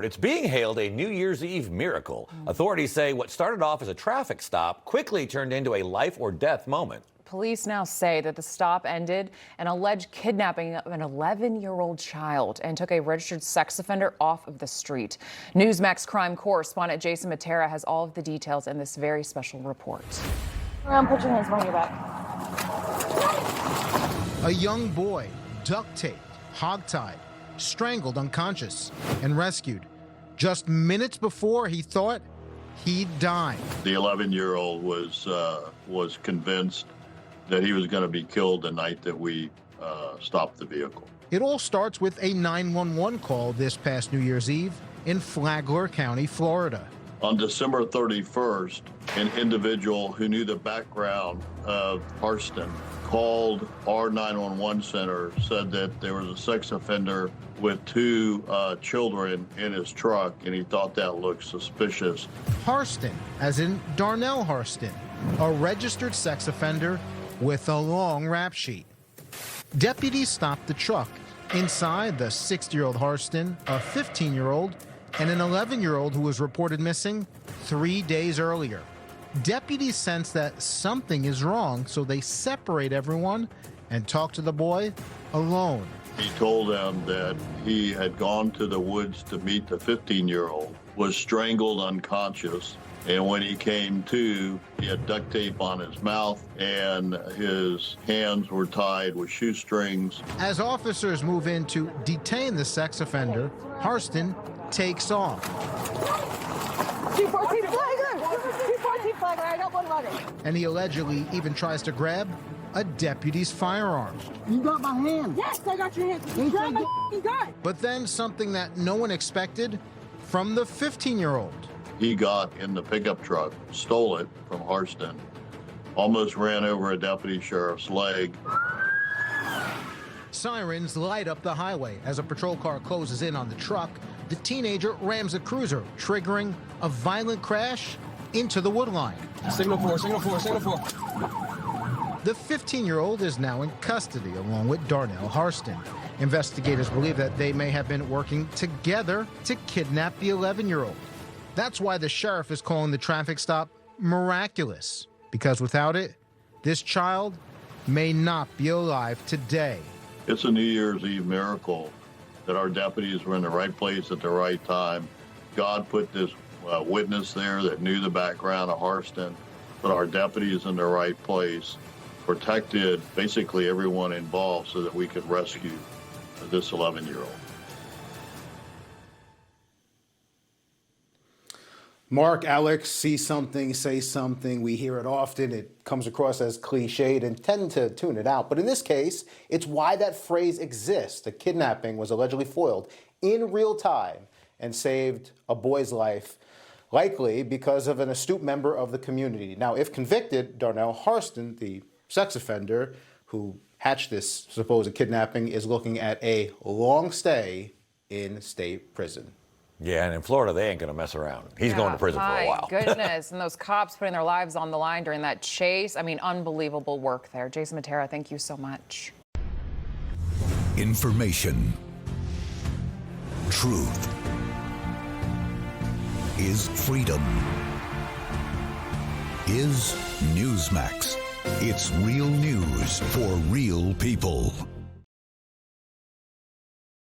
It's being hailed a New Year's Eve miracle. Authorities say what started off as a traffic stop quickly turned into a life or death moment. Police now say that the stop ended an alleged kidnapping of an 11-year-old child and took a registered sex offender off of the street. Newsmax crime correspondent Jason Mattera has all of the details in this very special report. Put your hands behind your back. A young boy, duct taped, hogtied, strangled unconscious, and rescued just minutes before he thought he'd died. The 11-year-old was convinced that he was going to be killed the night that we stopped the vehicle. It all starts with a 911 call this past New Year's Eve in Flagler County, Florida. On December 31st, an individual who knew the background of Harston called our 911 center, said that there was a sex offender with two children in his truck, and he thought that looked suspicious. Harston, as in Darnell Harston, a registered sex offender with a long rap sheet. Deputies stopped the truck. Inside, the 60-year-old Harston, a 15-year-old, and an 11-year-old who was reported missing 3 days earlier. Deputies sense that something is wrong, so they separate everyone and talk to the boy alone. He told them that he had gone to the woods to meet the 15-year-old, was strangled unconscious, and when he came to, he had duct tape on his mouth and his hands were tied with shoestrings. As officers move in to detain the sex offender, Harston takes off. 214 Flagler! 214 Flagler, I got one running. And he allegedly even tries to grab a deputy's firearm. You got my hand. Yes, I got your hand. Grab my gun. But then something that no one expected from the 15-year-old. He got in the pickup truck, stole it from Harston, almost ran over a deputy sheriff's leg. Sirens light up the highway as a patrol car closes in on the truck. The teenager rams a cruiser, triggering a violent crash into the woodline. Signal 4, signal 4, signal 4. The 15-year-old is now in custody along with Darnell Harston. Investigators believe that they may have been working together to kidnap the 11-year-old. That's why the sheriff is calling the traffic stop miraculous, because without it, this child may not be alive today. It's a New Year's Eve miracle that our deputies were in the right place at the right time. God put this witness there that knew the background of Harston, put our deputies in the right place, protected basically everyone involved so that we could rescue this 11-year-old. Mark, Alex, see something, say something. We hear it often. It comes across as cliched and tend to tune it out. But in this case, it's why that phrase exists. The kidnapping was allegedly foiled in real time and saved a boy's life, likely because of an astute member of the community. Now, if convicted, Darnell Harston, the sex offender who hatched this supposed kidnapping, is looking at a long stay in state prison. Yeah, and in Florida, they ain't going to mess around. He's going to prison for a while. My goodness, and those cops putting their lives on the line during that chase. I mean, unbelievable work there. Jason Mattera, thank you so much. Information. Truth. Is freedom. Is Newsmax. It's real news for real people.